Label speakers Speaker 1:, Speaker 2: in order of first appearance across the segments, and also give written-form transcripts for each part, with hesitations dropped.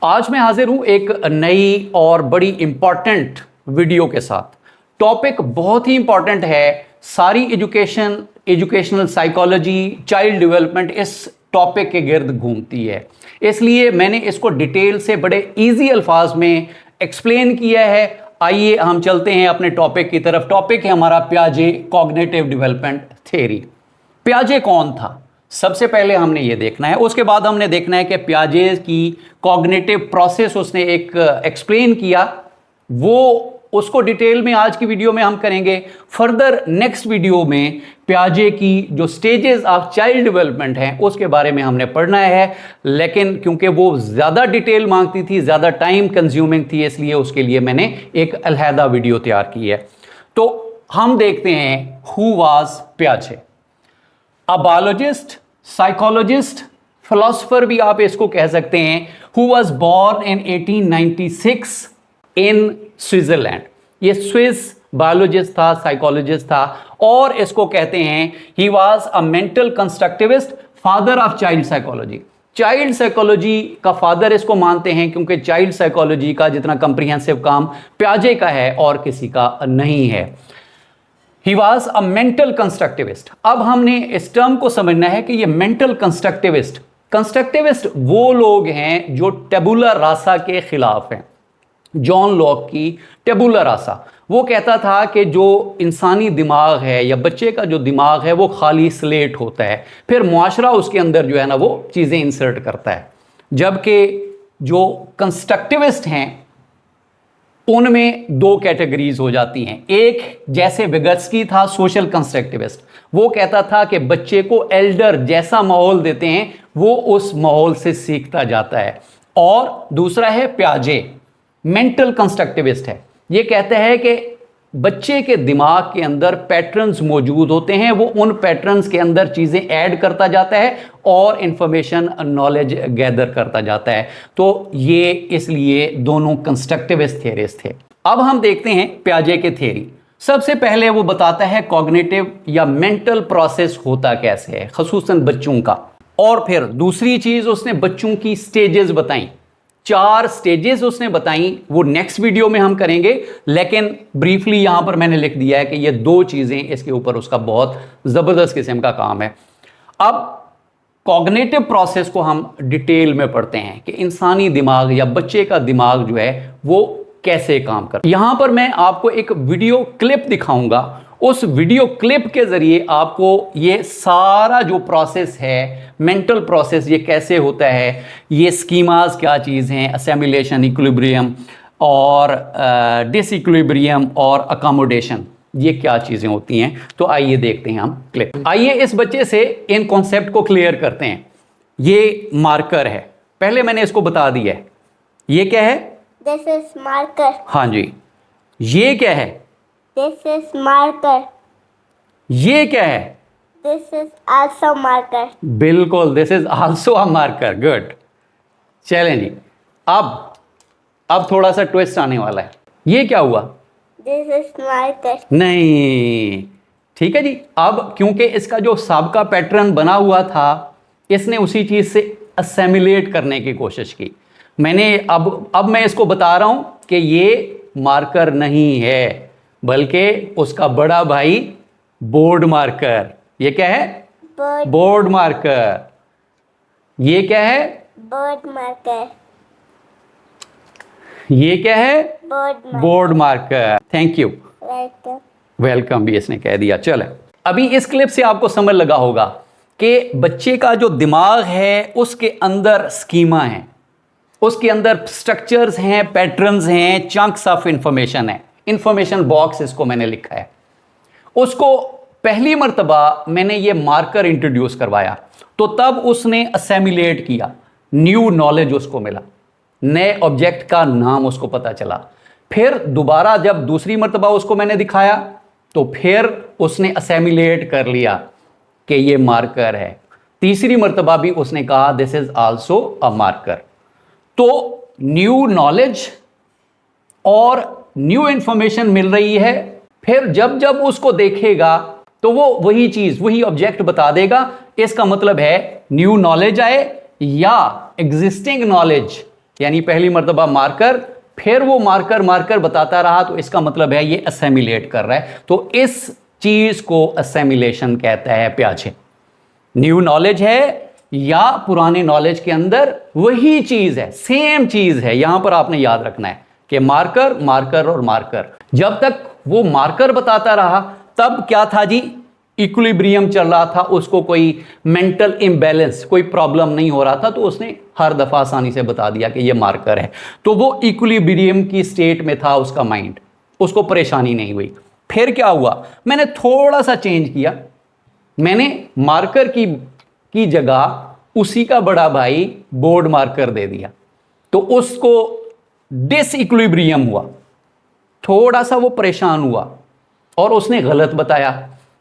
Speaker 1: आज मैं हाजिर हूं एक नई और बड़ी इंपॉर्टेंट वीडियो के साथ। टॉपिक बहुत ही इंपॉर्टेंट है। सारी एजुकेशनल साइकोलॉजी, चाइल्ड डेवलपमेंट इस टॉपिक के गिर्द घूमती है, इसलिए मैंने इसको डिटेल से बड़े इजी अल्फाज में एक्सप्लेन किया है। आइए हम चलते हैं अपने टॉपिक की तरफ। टॉपिक है हमारा पियाजे कॉग्निटिव डेवलपमेंट थ्योरी। पियाजे कौन था, सबसे पहले हमने ये देखना है। उसके बाद हमने देखना है कि पियाजे की कॉग्निटिव प्रोसेस उसने एक एक्सप्लेन किया, वो उसको डिटेल में आज की वीडियो में हम करेंगे। फर्दर नेक्स्ट वीडियो में पियाजे की जो स्टेजेस ऑफ चाइल्ड डेवलपमेंट हैं उसके बारे में हमने पढ़ना है, लेकिन क्योंकि वो ज़्यादा डिटेल मांगती थी, ज़्यादा टाइम कंज्यूमिंग थी, इसलिए उसके लिए मैंने एक अलहदा वीडियो तैयार की है। तो हम देखते हैं हु वाज पियाजे। अ बायोलॉजिस्ट, साइकोलॉजिस्ट, फिलोसोफर भी आप इसको कह सकते हैं, who was born in 1896 in Switzerland. ये स्विस बायोलॉजिस्ट था, साइकोलॉजिस्ट था, और इसको कहते हैं he was a mental constructivist, father of child psychology. Child psychology का फादर इसको मानते हैं क्योंकि चाइल्ड साइकोलॉजी का जितना कंप्रीहेंसिव काम पियाजे का है और किसी का नहीं है। He was a mental constructivist। अब हमने इस टर्म को समझना है कि ये मेंटल कंस्ट्रक्टिविस्ट वो लोग हैं जो टेबुला रासा के खिलाफ हैं। जॉन लॉक की टेबुला रासा, वो कहता था कि जो इंसानी दिमाग है या बच्चे का जो दिमाग है वो खाली स्लेट होता है, फिर मुआशरा उसके अंदर जो है ना वो चीज़ें इंसर्ट करता है। जबकि जो कंस्ट्रक्टिविस्ट हैं उनमें दो कैटेगरीज हो जाती हैं। एक जैसे विगत्स्की था सोशल कंस्ट्रक्टिविस्ट, वो कहता था कि बच्चे को एल्डर जैसा माहौल देते हैं वो उस माहौल से सीखता जाता है। और दूसरा है पियाजे, मेंटल कंस्ट्रक्टिविस्ट है। ये कहता है कि बच्चे के दिमाग के अंदर पैटर्न्स मौजूद होते हैं, वो उन पैटर्न्स के अंदर चीज़ें ऐड करता जाता है और इंफॉर्मेशन नॉलेज गैदर करता जाता है। तो ये इसलिए दोनों कंस्ट्रक्टिविस्ट थियरिस्ट थे। अब हम देखते हैं पियाजे के थियरी। सबसे पहले वो बताता है कॉग्निटिव या मेंटल प्रोसेस होता कैसे है, खसूसन बच्चों का। और फिर दूसरी चीज़ उसने बच्चों की स्टेजेस बताई, 4 स्टेजेस उसने बताई, वो नेक्स्ट वीडियो में हम करेंगे, लेकिन ब्रीफली यहां पर मैंने लिख दिया है कि ये 2 चीजें इसके ऊपर उसका बहुत जबरदस्त किस्म का काम है। अब कॉग्निटिव प्रोसेस को हम डिटेल में पढ़ते हैं कि इंसानी दिमाग या बच्चे का दिमाग जो है वो कैसे काम करता है। यहां पर मैं आपको एक वीडियो क्लिप दिखाऊंगा, उस वीडियो क्लिप के जरिए आपको ये सारा जो प्रोसेस है, मेंटल प्रोसेस, ये कैसे होता है, ये स्कीमास क्या चीज़ हैं, असेमिलेशन, इक्विलिब्रियम और डिसइक्विलिब्रियम और अकोमोडेशन, ये क्या चीज़ें होती हैं। तो आइए देखते हैं हम क्लिप। आइए इस बच्चे से इन कॉन्सेप्ट को क्लियर करते हैं। ये मार्कर है, पहले मैंने इसको बता दिया है। ये क्या है?
Speaker 2: This is marker.
Speaker 1: हाँ जी। ये क्या है?
Speaker 2: This is marker.
Speaker 1: ये क्या है?
Speaker 2: This is also marker.
Speaker 1: बिल्कुल, this is also a marker. Good. चलें जी, अब थोड़ा सा ट्विस्ट आने वाला है। ये क्या हुआ?
Speaker 2: This is marker.
Speaker 1: नहीं, ठीक है जी। अब क्योंकि इसका जो साबका पैटर्न बना हुआ था, इसने उसी चीज से असेमिलेट करने की कोशिश की। मैंने अब मैं इसको बता रहा हूं कि ये मार्कर नहीं है, बल्कि उसका बड़ा भाई बोर्ड मार्कर। ये क्या है? Board marker. ये क्या है?
Speaker 2: Board marker.
Speaker 1: ये क्या है? Board marker. Thank you,
Speaker 2: welcome.
Speaker 1: Welcome भी इसने कह दिया। चले, अभी इस क्लिप से आपको समझ लगा होगा कि बच्चे का जो दिमाग है उसके अंदर स्कीमा है, उसके अंदर स्ट्रक्चर्स हैं, पैटर्न्स हैं, चंक्स ऑफ इंफॉर्मेशन है। इंफॉर्मेशन बॉक्स इसको मैंने लिखा है। उसको पहली मर्तबा मैंने ये मार्कर इंट्रोड्यूस करवाया तो तब उसने असेमिलेट किया, न्यू नॉलेज उसको मिला, नए ऑब्जेक्ट का नाम उसको पता चला। फिर दोबारा जब दूसरी मर्तबा उसको मैंने दिखाया तो फिर उसने असेमिलेट कर लिया कि ये मार्कर है। तीसरी मर्तबा भी उसने कहा this is also a marker. तो न्यू नॉलेज और न्यू इंफॉर्मेशन मिल रही है। फिर जब जब उसको देखेगा तो वो वही चीज, वही ऑब्जेक्ट बता देगा। इसका मतलब है न्यू नॉलेज आए या एग्जिस्टिंग नॉलेज यानी पहली मर्तबा मार्कर, फिर वो मार्कर बताता रहा, तो इसका मतलब है ये असेमिलेट कर रहा है। तो इस चीज को असेमिलेशन कहता है प्याजे। न्यू नॉलेज है या पुराने नॉलेज के अंदर वही चीज है, सेम चीज है। यहां पर आपने याद रखना है कि मार्कर मार्कर और मार्कर, जब तक वो मार्कर बताता रहा तब क्या था जी, इक्विलिब्रियम चल रहा था, उसको कोई मेंटल इम्बैलेंस, कोई प्रॉब्लम नहीं हो रहा था, तो उसने हर दफा आसानी से बता दिया कि ये मार्कर है। तो वो इक्विलिब्रियम की स्टेट में था उसका माइंड, उसको परेशानी नहीं हुई। फिर क्या हुआ, मैंने थोड़ा सा चेंज किया, मैंने मार्कर की जगह उसी का बड़ा भाई बोर्ड मार्कर दे दिया, तो उसको डिसइक्विलिब्रियम हुआ, थोड़ा सा वो परेशान हुआ और उसने गलत बताया।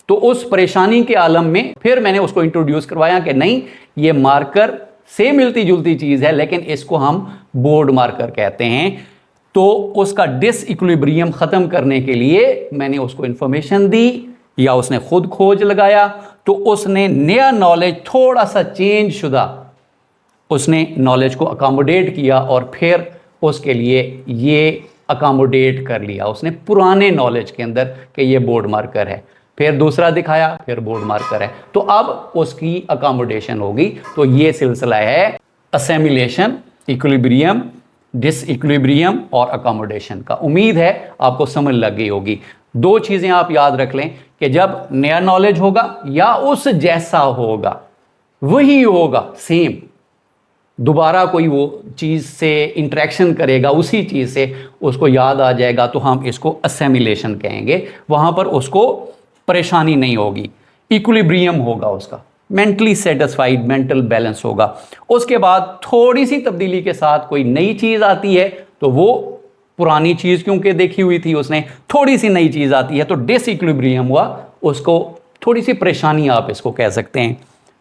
Speaker 1: तो उस परेशानी के आलम में फिर मैंने उसको इंट्रोड्यूस करवाया कि नहीं, ये मार्कर से मिलती जुलती चीज है, लेकिन इसको हम बोर्ड मार्कर कहते हैं। तो उसका डिसइक्विलिब्रियम खत्म करने के लिए मैंने उसको इंफॉर्मेशन दी या उसने खुद खोज लगाया, तो उसने नया नॉलेज थोड़ा सा चेंज शुदा, उसने नॉलेज को अकोमोडेट किया और फिर उसके लिए ये अकोमोडेट कर लिया उसने पुराने नॉलेज के अंदर कि ये बोर्ड मार्कर है। फिर दूसरा दिखाया, फिर बोर्ड मार्कर है, तो अब उसकी अकोमोडेशन होगी। तो ये सिलसिला है असेमिलेशन, इक्विलिब्रियम, डिसइक्विलिब्रियम और अकोमोडेशन का। उम्मीद है आपको समझ लग गई होगी। दो चीजें आप याद रख लें कि जब नया नॉलेज होगा या उस जैसा होगा, वही होगा सेम, दोबारा कोई वो चीज़ से इंटरेक्शन करेगा उसी चीज़ से, उसको याद आ जाएगा, तो हम इसको असेमिलेशन कहेंगे। वहाँ पर उसको परेशानी नहीं होगी, इक्विलिब्रियम होगा उसका, मेंटली सेटिस्फाइड, मेंटल बैलेंस होगा। उसके बाद थोड़ी सी तब्दीली के साथ कोई नई चीज़ आती है, तो वो पुरानी चीज़ क्योंकि देखी हुई थी उसने, थोड़ी सी नई चीज़ आती है तो डिसइक्विलिब्रियम हुआ, उसको थोड़ी सी परेशानी आप इसको कह सकते हैं।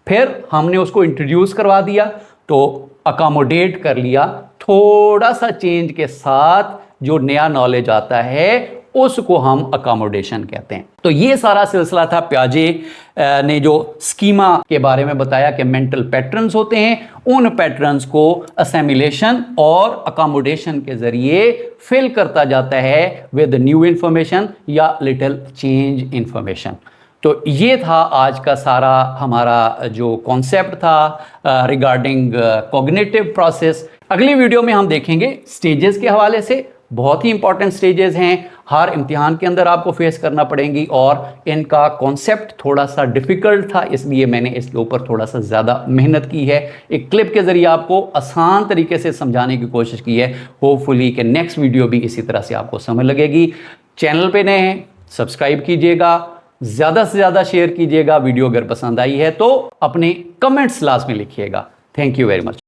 Speaker 1: फिर हमने उसको इंट्रोड्यूस करवा दिया, तो अकोमोडेट कर लिया, थोड़ा सा चेंज के साथ जो नया नॉलेज आता है उसको हम अकोमोडेशन कहते हैं। तो ये सारा सिलसिला था। प्याजे ने जो स्कीमा के बारे में बताया कि मेंटल पैटर्न्स होते हैं, उन पैटर्न्स को असेमिलेशन और अकोमोडेशन के जरिए फिल करता जाता है विद न्यू इंफॉर्मेशन या लिटिल चेंज इंफॉर्मेशन। तो ये था आज का सारा हमारा जो कॉन्सेप्ट था रिगार्डिंग कॉग्निटिव प्रोसेस। अगली वीडियो में हम देखेंगे स्टेजेस के हवाले से, बहुत ही इंपॉर्टेंट स्टेजेस हैं, हर इम्तिहान के अंदर आपको फेस करना पड़ेंगी, और इनका कॉन्सेप्ट थोड़ा सा डिफ़िकल्ट था, इसलिए मैंने इसके ऊपर थोड़ा सा ज़्यादा मेहनत की है, एक क्लिप के ज़रिए आपको आसान तरीके से समझाने की कोशिश की है। होपफुली कि नेक्स्ट वीडियो भी इसी तरह से आपको समझ लगेगी। चैनल पे नए हैं, सब्सक्राइब कीजिएगा, ज़्यादा से ज़्यादा शेयर कीजिएगा। वीडियो अगर पसंद आई है तो अपने कमेंट्स लास्ट में लिखिएगा। Thank you very much.